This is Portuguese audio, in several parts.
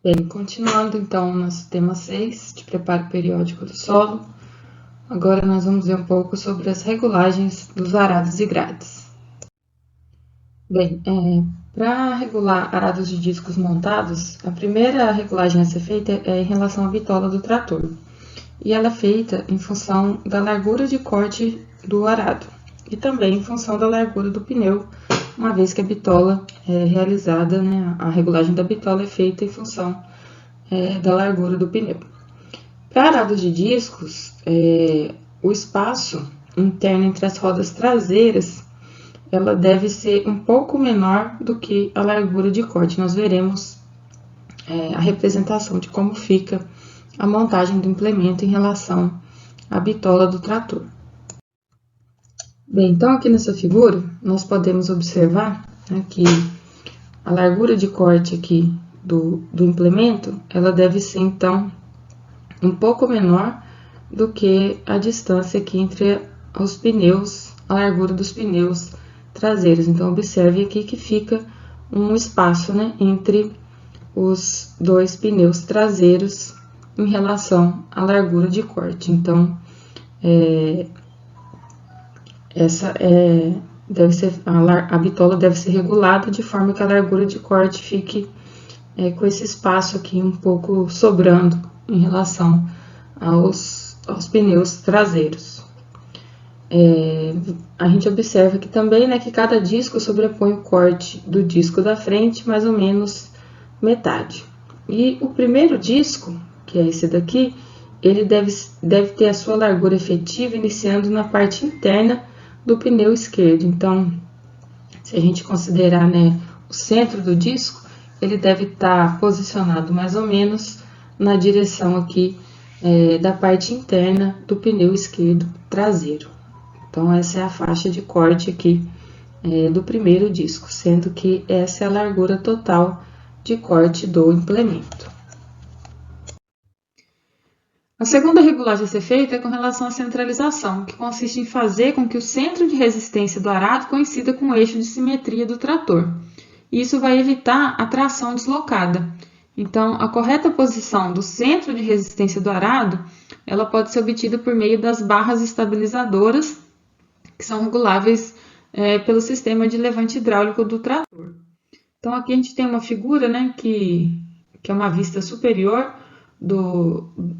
Bem, continuando então nosso tema 6 de preparo periódico do solo, agora nós vamos ver um pouco sobre as regulagens dos arados e grades. Bem, para regular arados de discos montados, a primeira regulagem a ser feita é em relação à bitola do trator. E ela é feita em função da largura de corte do arado e também em função da largura do pneu, uma vez que a bitola é realizada, né, a regulagem da bitola é feita em função da largura do pneu. Para arados de discos, o espaço interno entre as rodas traseiras ela deve ser um pouco menor do que a largura de corte. Nós veremos a representação de como fica a montagem do implemento em relação à bitola do trator. Bem, então aqui nessa figura nós podemos observar, né, que a largura de corte aqui do implemento ela deve ser então um pouco menor do que a distância aqui entre os pneus, a largura dos pneus traseiros. Então, observe aqui que fica um espaço, né, entre os dois pneus traseiros em relação à largura de corte. Então, a bitola deve ser regulada de forma que a largura de corte fique com esse espaço aqui um pouco sobrando em relação aos pneus traseiros. A gente observa aqui também, né, que cada disco sobrepõe o corte do disco da frente, mais ou menos metade. E o primeiro disco, que é esse daqui, ele deve ter a sua largura efetiva iniciando na parte interna do pneu esquerdo. Então, se a gente considerar, né, o centro do disco, ele deve estar posicionado mais ou menos na direção aqui da parte interna do pneu esquerdo traseiro. Então, essa é a faixa de corte aqui do primeiro disco, sendo que essa é a largura total de corte do implemento. A segunda regulagem a ser feita é com relação à centralização, que consiste em fazer com que o centro de resistência do arado coincida com o eixo de simetria do trator. Isso vai evitar a tração deslocada. Então, a correta posição do centro de resistência do arado, ela pode ser obtida por meio das barras estabilizadoras, que são reguláveis pelo sistema de levante hidráulico do trator. Então, aqui a gente tem uma figura, né, que é uma vista superior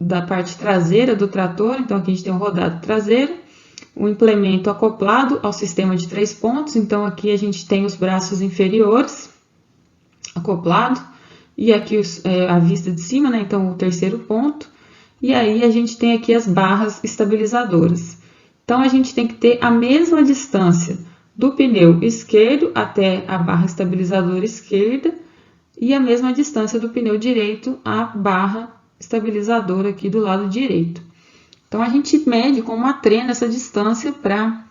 da parte traseira do trator. Então, aqui a gente tem um rodado traseiro, o implemento acoplado ao sistema de 3 pontos. Então, aqui a gente tem os braços inferiores acoplado e aqui a vista de cima, né, então o terceiro ponto. E aí a gente tem aqui as barras estabilizadoras. Então, a gente tem que ter a mesma distância do pneu esquerdo até a barra estabilizadora esquerda e a mesma distância do pneu direito à barra estabilizadora aqui do lado direito. Então, a gente mede com uma trena essa distância para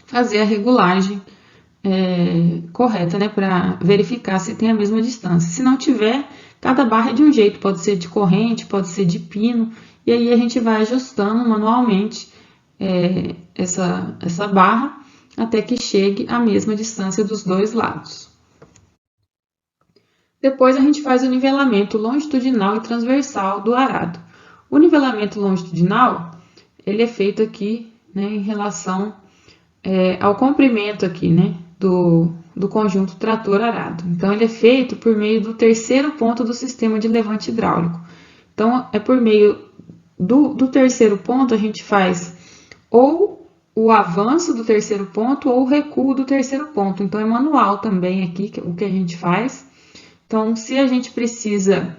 fazer a regulagem correta, né? Para verificar se tem a mesma distância. Se não tiver, cada barra é de um jeito, pode ser de corrente, pode ser de pino, e aí a gente vai ajustando manualmente essa barra até que chegue à mesma distância dos dois lados. Depois a gente faz o nivelamento longitudinal e transversal do arado. O nivelamento longitudinal ele é feito aqui, né, em relação ao comprimento aqui, né, do conjunto trator-arado. Então, ele é feito por meio do terceiro ponto do sistema de levante hidráulico. Então, é por meio do terceiro ponto, a gente faz ou o avanço do terceiro ponto ou o recuo do terceiro ponto. Então, é manual também aqui o que a gente faz. Então, se a gente precisa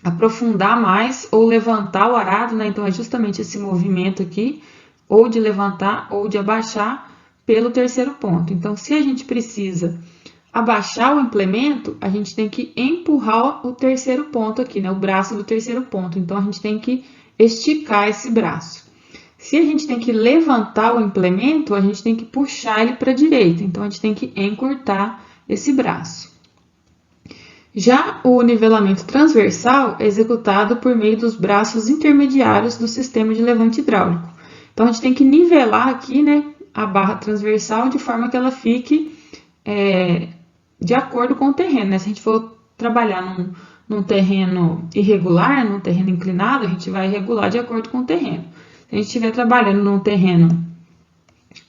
aprofundar mais ou levantar o arado, né? Então, é justamente esse movimento aqui, ou de levantar ou de abaixar pelo terceiro ponto. Então, se a gente precisa abaixar o implemento, a gente tem que empurrar o terceiro ponto aqui, né? O braço do terceiro ponto. Então, a gente tem que esticar esse braço. Se a gente tem que levantar o implemento, a gente tem que puxar ele para a direita. Então, a gente tem que encurtar esse braço. Já o nivelamento transversal é executado por meio dos braços intermediários do sistema de levante hidráulico. Então, a gente tem que nivelar aqui, né, a barra transversal de forma que ela fique de acordo com o terreno, né? Se a gente for trabalhar num terreno irregular, num terreno inclinado, a gente vai regular de acordo com o terreno. Se a gente estiver trabalhando num terreno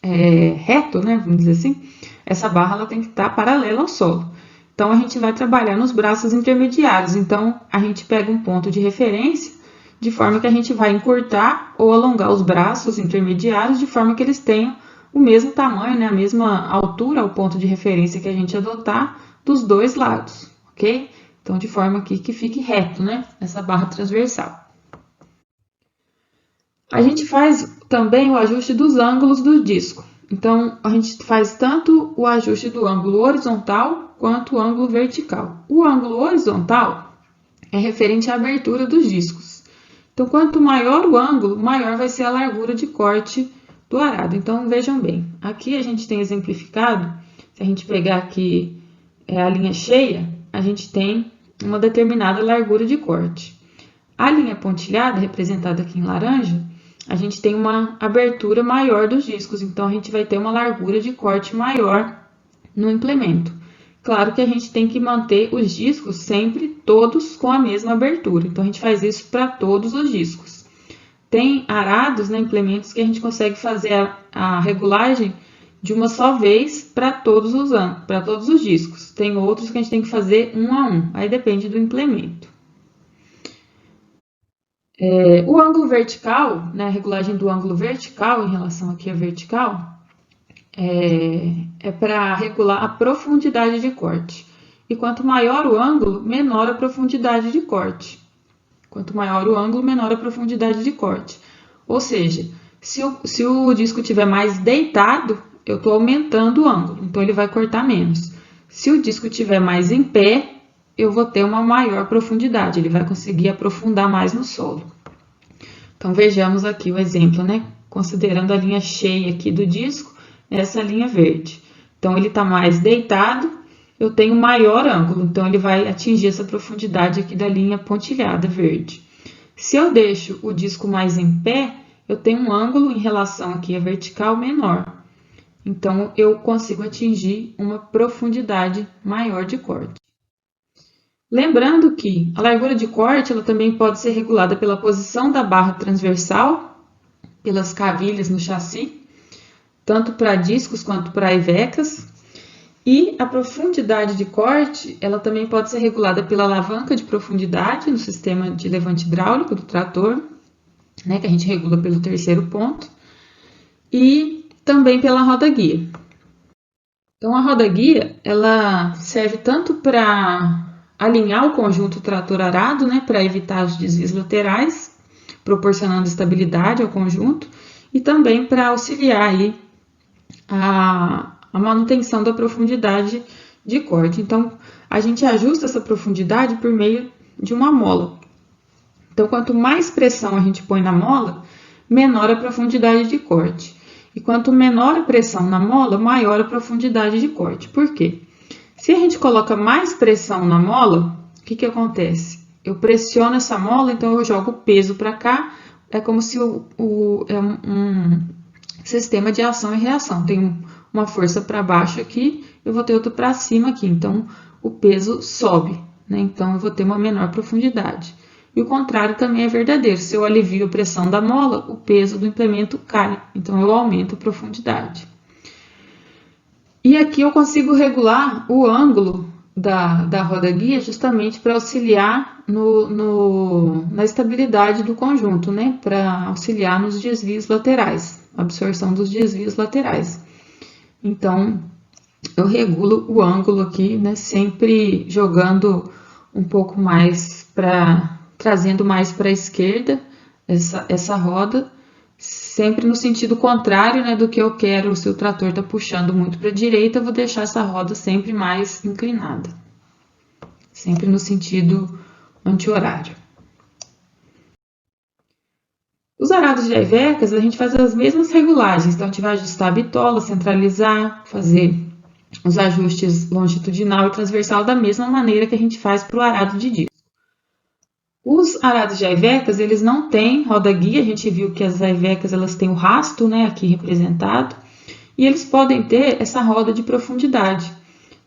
reto, né, vamos dizer assim, essa barra ela tem que estar paralela ao solo. Então, a gente vai trabalhar nos braços intermediários. Então, a gente pega um ponto de referência, de forma que a gente vai encurtar ou alongar os braços intermediários, de forma que eles tenham o mesmo tamanho, né, a mesma altura ao ponto de referência que a gente adotar dos dois lados, ok? Então, de forma aqui que fique reto, né, essa barra transversal. A gente faz também o ajuste dos ângulos do disco. Então, a gente faz tanto o ajuste do ângulo horizontal quanto o ângulo vertical. O ângulo horizontal é referente à abertura dos discos. Então, quanto maior o ângulo, maior vai ser a largura de corte do arado. Então, vejam bem, aqui a gente tem exemplificado, se a gente pegar aqui a linha cheia, a gente tem uma determinada largura de corte. A linha pontilhada, representada aqui em laranja, a gente tem uma abertura maior dos discos, então a gente vai ter uma largura de corte maior no implemento. Claro que a gente tem que manter os discos sempre todos com a mesma abertura, então a gente faz isso para todos os discos. Tem arados, né, implementos que a gente consegue fazer a regulagem de uma só vez para todos os discos. Tem outros que a gente tem que fazer um a um, aí depende do implemento. O ângulo vertical, né, a regulagem do ângulo vertical em relação aqui à vertical, é para regular a profundidade de corte. E quanto maior o ângulo, menor a profundidade de corte. Quanto maior o ângulo, menor a profundidade de corte. Ou seja, se o disco estiver mais deitado, eu estou aumentando o ângulo, então ele vai cortar menos. Se o disco estiver mais em pé, eu vou ter uma maior profundidade, ele vai conseguir aprofundar mais no solo. Então, vejamos aqui o exemplo, né? Considerando a linha cheia aqui do disco, essa linha verde. Então, ele está mais deitado, eu tenho maior ângulo, então ele vai atingir essa profundidade aqui da linha pontilhada verde. Se eu deixo o disco mais em pé, eu tenho um ângulo em relação aqui à vertical menor. Então, eu consigo atingir uma profundidade maior de corte. Lembrando que a largura de corte ela também pode ser regulada pela posição da barra transversal, pelas cavilhas no chassi, tanto para discos quanto para ivecas. E a profundidade de corte ela também pode ser regulada pela alavanca de profundidade no sistema de levante hidráulico do trator, né, que a gente regula pelo terceiro ponto, e também pela roda guia. Então, a roda guia ela serve tanto para alinhar o conjunto trator-arado, né, para evitar os desvios laterais, proporcionando estabilidade ao conjunto, e também para auxiliar aí a manutenção da profundidade de corte. Então, a gente ajusta essa profundidade por meio de uma mola. Então, quanto mais pressão a gente põe na mola, menor a profundidade de corte. E quanto menor a pressão na mola, maior a profundidade de corte. Por quê? Se a gente coloca mais pressão na mola, o que acontece? Eu pressiono essa mola, então eu jogo o peso para cá, é como se é um sistema de ação e reação. Tem uma força para baixo aqui, eu vou ter outra para cima aqui, então o peso sobe, né? Então eu vou ter uma menor profundidade. E o contrário também é verdadeiro, se eu alivio a pressão da mola, o peso do implemento cai, então eu aumento a profundidade. E aqui eu consigo regular o ângulo da roda guia justamente para auxiliar na estabilidade do conjunto, né? Para auxiliar nos desvios laterais, absorção dos desvios laterais. Então, eu regulo o ângulo aqui, né? Sempre jogando um pouco mais trazendo mais para a esquerda essa roda, sempre no sentido contrário, né, do que eu quero. Se o trator está puxando muito para a direita, eu vou deixar essa roda sempre mais inclinada. Sempre no sentido anti-horário. Os arados de ivecas, a gente faz as mesmas regulagens. Então, a gente vai ajustar a bitola, centralizar, fazer os ajustes longitudinal e transversal da mesma maneira que a gente faz para o arado de disco. Os arados de ivecas, eles não têm roda guia, a gente viu que as ivecas elas têm o rasto, né, aqui representado, e eles podem ter essa roda de profundidade.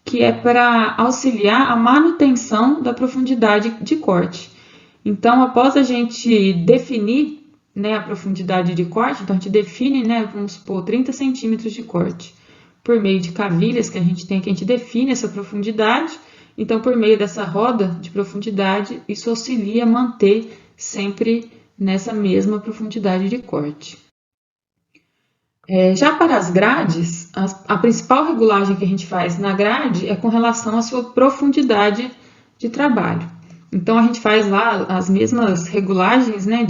que é para auxiliar a manutenção da profundidade de corte. Então, após a gente definir, né, a profundidade de corte, então a gente define, né, vamos supor, 30 centímetros de corte, por meio de cavilhas que a gente tem aqui, a gente define essa profundidade. Então, por meio dessa roda de profundidade, isso auxilia a manter sempre nessa mesma profundidade de corte. Já para as grades, a principal regulagem que a gente faz na grade é com relação à sua profundidade de trabalho. Então, a gente faz lá as mesmas regulagens, né,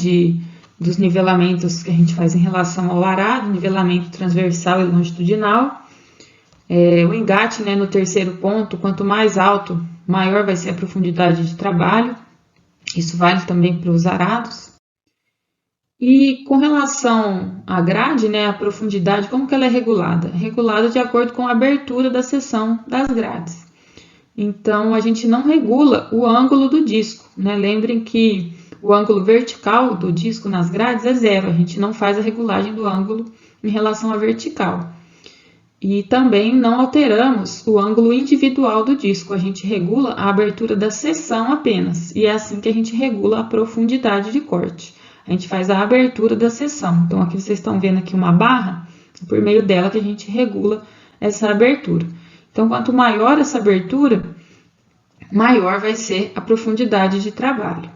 dos nivelamentos que a gente faz em relação ao arado, nivelamento transversal e longitudinal. O engate, né, no terceiro ponto, quanto mais alto, maior vai ser a profundidade de trabalho. Isso vale também para os arados. E com relação à grade, né, a profundidade, como que ela é regulada? É regulada de acordo com a abertura da seção das grades. Então, a gente não regula o ângulo do disco, né? Lembrem que o ângulo vertical do disco nas grades é 0. A gente não faz a regulagem do ângulo em relação à vertical. E também não alteramos o ângulo individual do disco. A gente regula a abertura da seção apenas. E é assim que a gente regula a profundidade de corte. A gente faz a abertura da seção. Então, aqui vocês estão vendo aqui uma barra, por meio dela que a gente regula essa abertura. Então, quanto maior essa abertura, maior vai ser a profundidade de trabalho.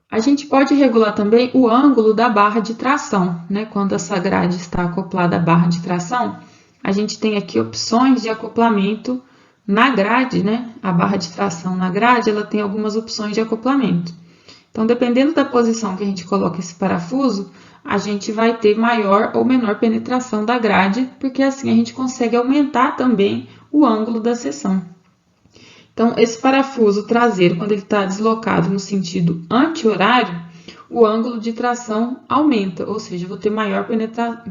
A gente pode regular também o ângulo da barra de tração, né? Quando essa grade está acoplada à barra de tração, a gente tem aqui opções de acoplamento na grade, né? A barra de tração na grade, ela tem algumas opções de acoplamento. Então, dependendo da posição que a gente coloca esse parafuso, a gente vai ter maior ou menor penetração da grade, porque assim a gente consegue aumentar também o ângulo da seção. Então, esse parafuso traseiro, quando ele está deslocado no sentido anti-horário, o ângulo de tração aumenta, ou seja, eu vou ter maior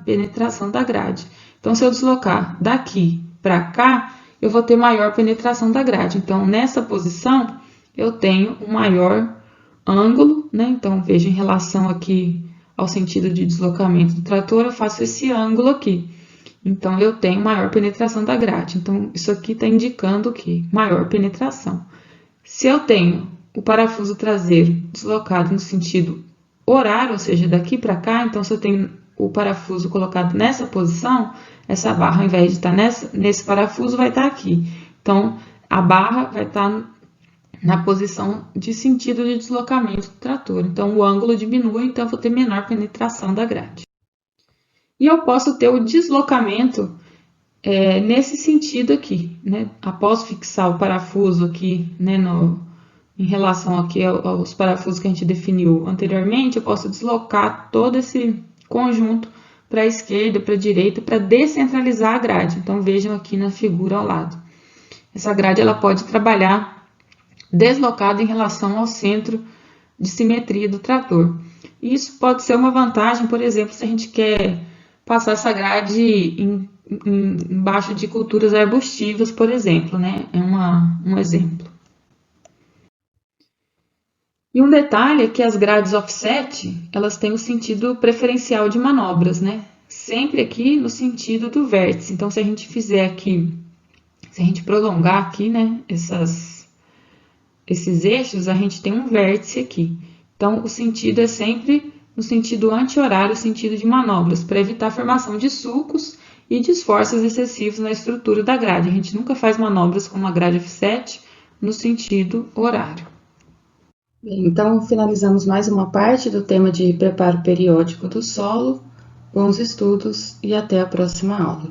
penetração da grade. Então, se eu deslocar daqui para cá, eu vou ter maior penetração da grade. Então, nessa posição, eu tenho um maior ângulo, né? Então, veja em relação aqui ao sentido de deslocamento do trator, eu faço esse ângulo aqui. Então, eu tenho maior penetração da grade. Então, isso aqui está indicando o quê? Maior penetração. Se eu tenho o parafuso traseiro deslocado no sentido horário, ou seja, daqui para cá, então, se eu tenho o parafuso colocado nessa posição, essa barra, ao invés de estar nesse parafuso, vai estar aqui. Então, a barra vai estar na posição de sentido de deslocamento do trator. Então, o ângulo diminui, então eu vou ter menor penetração da grade. E eu posso ter o deslocamento nesse sentido aqui, né? Após fixar o parafuso aqui, né, em relação aqui aos parafusos que a gente definiu anteriormente, eu posso deslocar todo esse conjunto para a esquerda, para a direita, para descentralizar a grade. Então, vejam aqui na figura ao lado. Essa grade ela pode trabalhar deslocado em relação ao centro de simetria do trator. Isso pode ser uma vantagem, por exemplo, se a gente quer passar essa grade embaixo de culturas arbustivas, por exemplo, né? É um exemplo. E um detalhe é que as grades offset, elas têm o sentido preferencial de manobras, né? Sempre aqui no sentido do vértice. Então, se a gente fizer aqui, se a gente prolongar aqui, né, esses eixos, a gente tem um vértice aqui. Então, o sentido é sempre no sentido anti-horário, sentido de manobras, para evitar a formação de sulcos e de esforços excessivos na estrutura da grade. A gente nunca faz manobras com uma grade offset no sentido horário. Bem, então, finalizamos mais uma parte do tema de preparo periódico do solo. Bons estudos e até a próxima aula.